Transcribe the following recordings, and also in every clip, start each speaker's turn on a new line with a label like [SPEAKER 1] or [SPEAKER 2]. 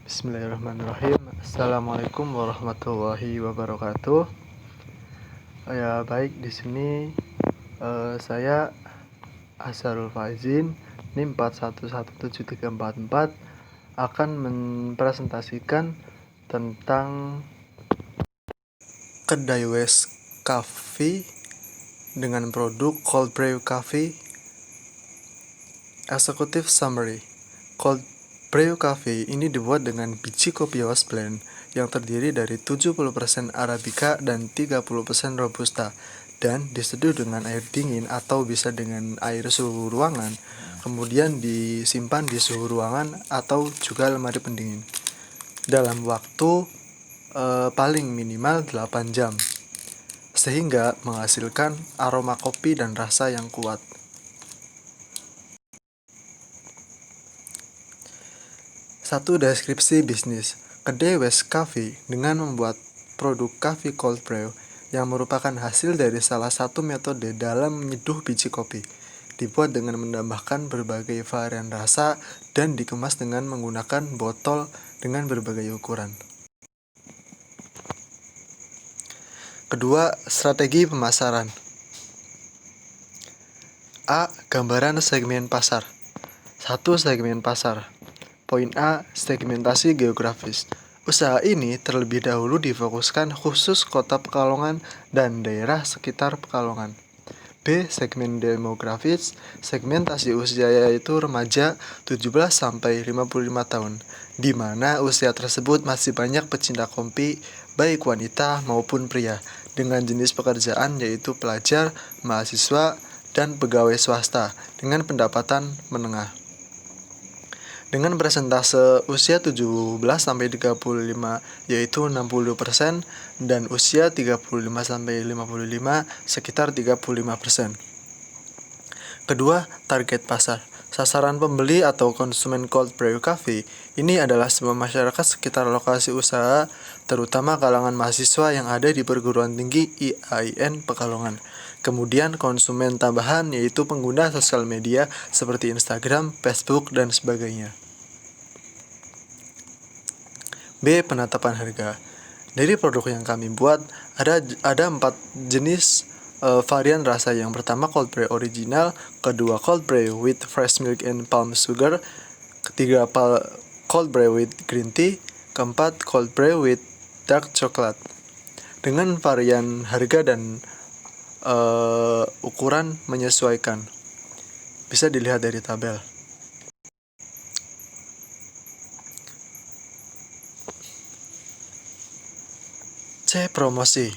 [SPEAKER 1] Bismillahirrahmanirrahim. Assalamualaikum warahmatullahi wabarakatuh. Ya baik, di sini saya Azharul Faizin NIM 411734 akan mempresentasikan tentang kedai West Coffee dengan produk Cold Brew Coffee. Executive Summary. Cold Brew Coffee ini dibuat dengan biji kopi House Blend yang terdiri dari 70% Arabica dan 30% Robusta dan diseduh dengan air dingin atau bisa dengan air suhu ruangan, kemudian disimpan di suhu ruangan atau juga lemari pendingin dalam waktu paling minimal 8 jam sehingga menghasilkan aroma kopi dan rasa yang kuat. Satu deskripsi bisnis. Kedai West Coffee dengan membuat produk coffee cold brew yang merupakan hasil dari salah satu metode dalam menyeduh biji kopi. Dibuat dengan menambahkan berbagai varian rasa dan dikemas dengan menggunakan botol dengan berbagai ukuran. Kedua, strategi pemasaran. A. Gambaran segmen pasar. 1. Segmen pasar. Poin A. Segmentasi geografis. Usaha ini terlebih dahulu difokuskan khusus kota Pekalongan dan daerah sekitar Pekalongan. B. Segmen demografis. Segmentasi usia yaitu remaja 17-55 tahun, di mana usia tersebut masih banyak pecinta kopi, baik wanita maupun pria, dengan jenis pekerjaan yaitu pelajar, mahasiswa, dan pegawai swasta dengan pendapatan menengah. Dengan persentase usia 17-35 yaitu 60% dan usia 35-55 sekitar 35%. Kedua, target pasar. Sasaran pembeli atau konsumen cold brew coffee ini adalah semua masyarakat sekitar lokasi usaha, terutama kalangan mahasiswa yang ada di perguruan tinggi IAIN Pekalongan. Kemudian konsumen tambahan yaitu pengguna sosial media seperti Instagram, Facebook, dan sebagainya. B. Penetapan harga. Dari produk yang kami buat ada 4 jenis varian rasa. Yang pertama cold brew original, kedua cold brew with fresh milk and palm sugar, ketiga cold brew with green tea, keempat cold brew with dark chocolate. Dengan varian harga dan ukuran menyesuaikan. Bisa dilihat dari tabel. C. Promosi.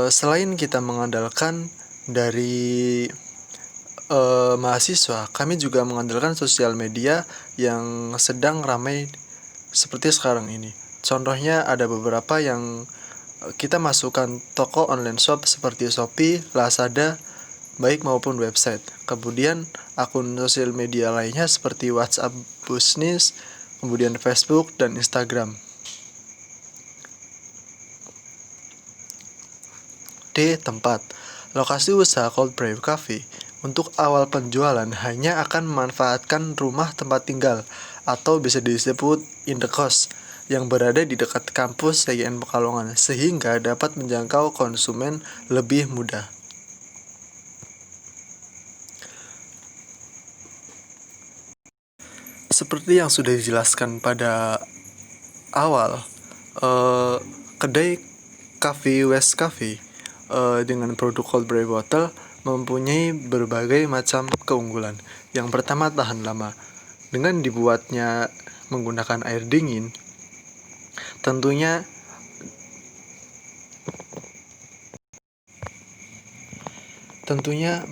[SPEAKER 1] Selain kita mengandalkan dari mahasiswa, kami juga mengandalkan sosial media yang sedang ramai seperti sekarang ini. Contohnya ada beberapa yang kita masukkan toko online shop seperti Shopee, Lazada, baik maupun website. Kemudian akun sosial media lainnya seperti WhatsApp Business, kemudian Facebook dan Instagram. D. Tempat. Lokasi usaha cold brew coffee untuk awal penjualan hanya akan memanfaatkan rumah tempat tinggal atau bisa disebut indekos yang berada di dekat kampus IAIN Pekalongan sehingga dapat menjangkau konsumen lebih mudah. Seperti yang sudah dijelaskan pada awal, kedai Coffee West Coffee dengan produk cold brew bottle mempunyai berbagai macam keunggulan. Yang pertama, tahan lama. Dengan dibuatnya menggunakan air dingin, tentunya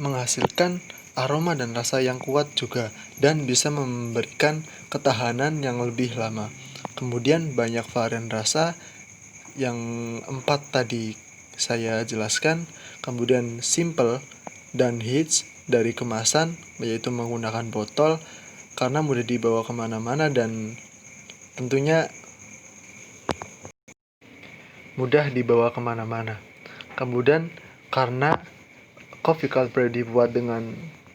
[SPEAKER 1] menghasilkan aroma dan rasa yang kuat juga dan bisa memberikan ketahanan yang lebih lama. Kemudian banyak varian rasa yang 4 tadi saya jelaskan. Kemudian simple dan hits dari kemasan yaitu menggunakan botol karena mudah dibawa kemana-mana dan tentunya mudah dibawa kemana-mana. Kemudian karena coffee cold brew dibuat dengan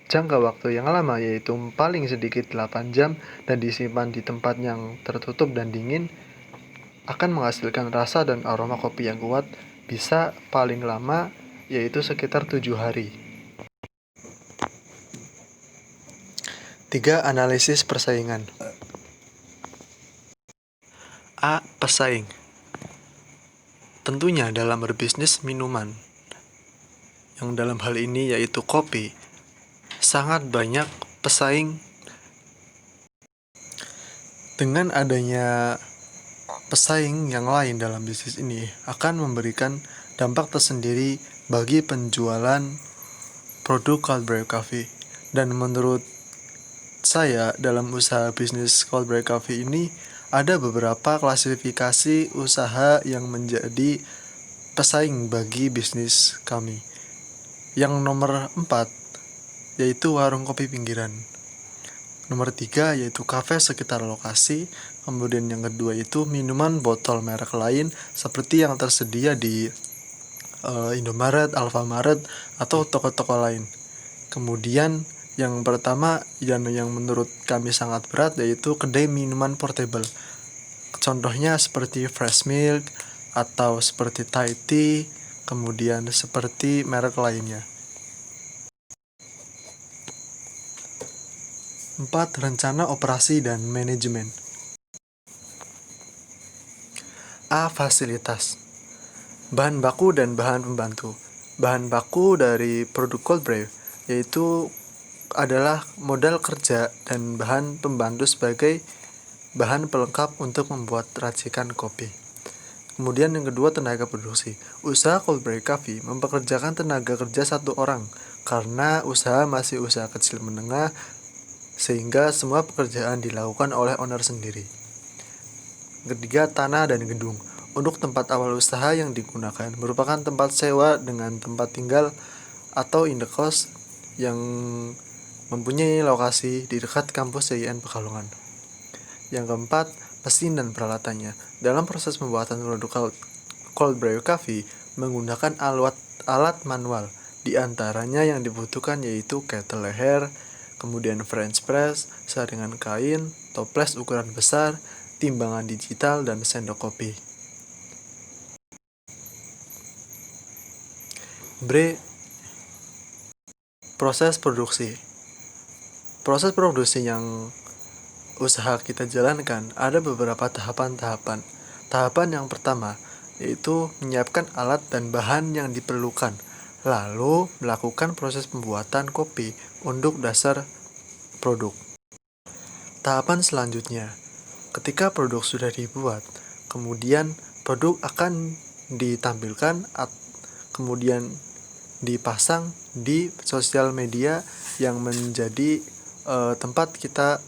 [SPEAKER 1] jangka waktu yang lama, yaitu paling sedikit 8 jam dan disimpan di tempat yang tertutup dan dingin, akan menghasilkan rasa dan aroma kopi yang kuat, bisa paling lama yaitu sekitar 7 hari. 3. Analisis persaingan. A. Pesaing. Tentunya dalam berbisnis minuman, yang dalam hal ini yaitu kopi, sangat banyak pesaing. Dengan adanya pesaing yang lain dalam bisnis ini akan memberikan dampak tersendiri bagi penjualan produk cold brew coffee. Dan menurut saya, dalam usaha bisnis cold brew coffee ini ada beberapa klasifikasi usaha yang menjadi pesaing bagi bisnis kami. Yang nomor 4 yaitu warung kopi pinggiran. Nomor 3 yaitu kafe sekitar lokasi. Kemudian yang kedua itu minuman botol merek lain seperti yang tersedia di Indomaret, Alfamaret, atau toko-toko lain. Kemudian yang pertama dan yang menurut kami sangat berat yaitu kedai minuman portable. Contohnya seperti Fresh Milk atau seperti Thai Tea, kemudian seperti merek lainnya. 4. Rencana operasi dan manajemen. A. Fasilitas. Bahan baku dan bahan pembantu. Bahan baku dari produk cold brew yaitu adalah modal kerja dan bahan pembantu sebagai bahan pelengkap untuk membuat racikan kopi. Kemudian yang kedua, tenaga produksi. Usaha cold brew coffee mempekerjakan tenaga kerja 1 orang karena usaha masih usaha kecil menengah, sehingga semua pekerjaan dilakukan oleh owner sendiri. Ketiga, tanah dan gedung. Untuk tempat awal usaha yang digunakan merupakan tempat sewa dengan tempat tinggal atau indekos yang mempunyai lokasi di dekat kampus CIN Pekalongan. Yang keempat, mesin dan peralatannya. Dalam proses pembuatan produk cold brew coffee menggunakan alat manual. Di antaranya yang dibutuhkan yaitu kettle leher, kemudian French press, saringan kain, toples ukuran besar, timbangan digital, dan sendok kopi. Proses produksi. Proses produksi yang usaha kita jalankan ada beberapa tahapan-tahapan. Tahapan yang pertama yaitu menyiapkan alat dan bahan yang diperlukan, lalu melakukan proses pembuatan kopi untuk dasar produk. Tahapan selanjutnya, ketika produk sudah dibuat, kemudian produk akan ditampilkan, kemudian dipasang di sosial media yang menjadi tempat kita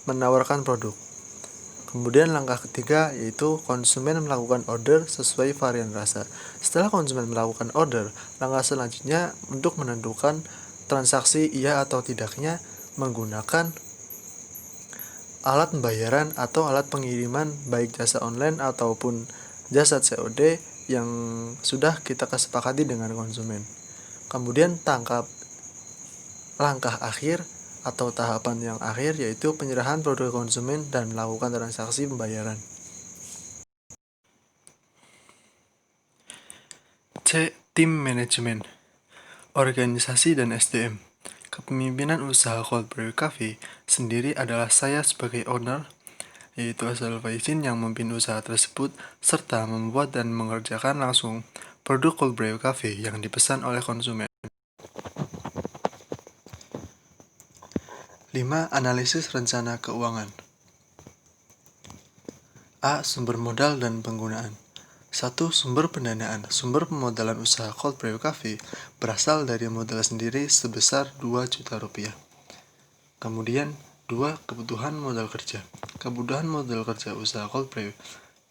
[SPEAKER 1] menawarkan produk. Kemudian langkah ketiga yaitu konsumen melakukan order sesuai varian rasa. Setelah konsumen melakukan order, langkah selanjutnya untuk menentukan transaksi iya atau tidaknya menggunakan alat pembayaran atau alat pengiriman baik jasa online ataupun jasa COD yang sudah kita kesepakati dengan konsumen. Kemudian langkah akhir atau tahapan yang akhir yaitu penyerahan produk konsumen dan melakukan transaksi pembayaran. C. Tim manajemen, organisasi dan SDM. Kepemimpinan usaha cold brew coffee sendiri adalah saya sebagai owner, yaitu Asal Faizin yang memimpin usaha tersebut serta membuat dan mengerjakan langsung produk cold brew coffee yang dipesan oleh konsumen. 5. Analisis rencana keuangan. A. Sumber modal dan penggunaan. 1. Sumber pendanaan. Sumber pemodalan usaha cold brew coffee berasal dari modal sendiri sebesar 2 juta rupiah. Kemudian 2. Kebutuhan modal kerja. Kebutuhan modal kerja usaha cold brew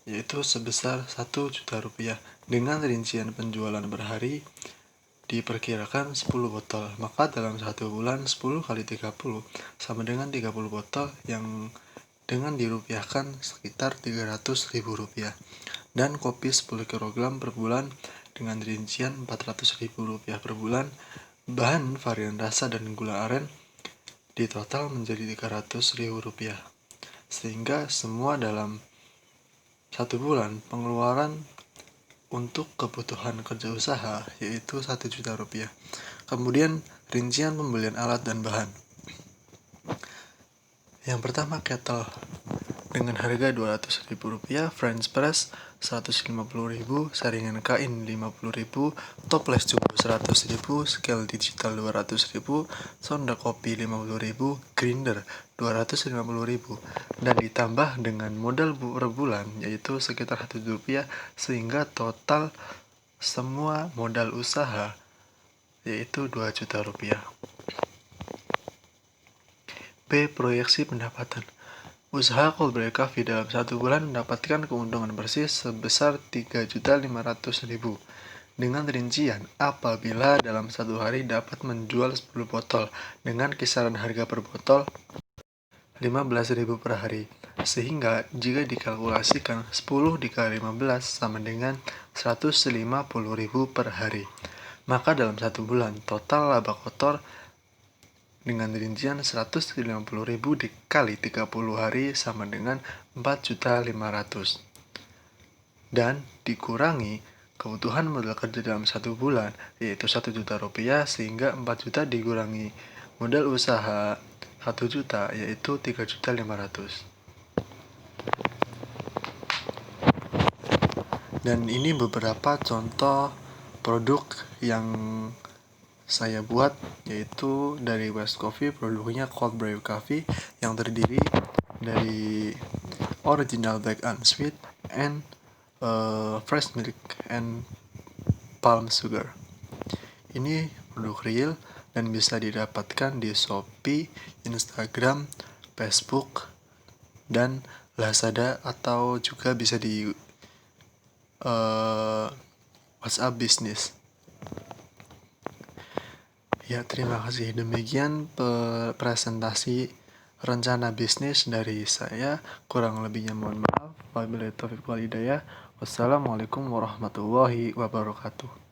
[SPEAKER 1] yaitu sebesar 1 juta rupiah dengan rincian penjualan per hari diperkirakan 10 botol, maka dalam 1 bulan 10 kali 30 sama dengan 30 botol yang dengan dirupiahkan sekitar 300.000 rupiah. Dan kopi 10 kg per bulan dengan rincian 400.000 rupiah per bulan Bahan varian rasa dan gula aren di total menjadi Rp300.000. Sehingga semua dalam 1 bulan pengeluaran untuk kebutuhan kerja usaha yaitu Rp1 juta. Kemudian rincian pembelian alat dan bahan. Yang pertama kettle dengan harga Rp200.000, French press Rp150.000, saringan kain Rp50.000, toples jumbo Rp100.000, scale digital Rp200.000, sonda kopi Rp50.000, grinder Rp250.000, dan ditambah dengan modal per bulan yaitu sekitar Rp1 sehingga total semua modal usaha yaitu Rp2 juta. B. Proyeksi pendapatan. Usaha cold brew coffee dalam 1 bulan mendapatkan keuntungan bersih sebesar Rp3.500.000 dengan rincian apabila dalam 1 hari dapat menjual 10 botol dengan kisaran harga per botol Rp15.000 per hari, sehingga jika dikalkulasikan 10 dikali 15 sama dengan Rp150.000 per hari, maka dalam 1 bulan total laba kotor dengan rincian Rp150.000 dikali 30 hari sama dengan Rp4.500.000 dan dikurangi kebutuhan modal kerja dalam 1 bulan yaitu Rp1 juta sehingga 4 juta dikurangi modal usaha 1 juta yaitu Rp3.500.000. Dan ini beberapa contoh produk yang saya buat, yaitu dari West Coffee, produknya cold brew coffee yang terdiri dari original black and sweet and fresh milk and palm sugar. Ini produk real dan bisa didapatkan di Shopee, Instagram, Facebook, dan Lazada, atau juga bisa di WhatsApp bisnis. Ya, terima kasih. Demikian presentasi rencana bisnis dari saya. Kurang lebihnya mohon maaf. Wabillahi taufiq wal hidayah. Wassalamualaikum warahmatullahi wabarakatuh.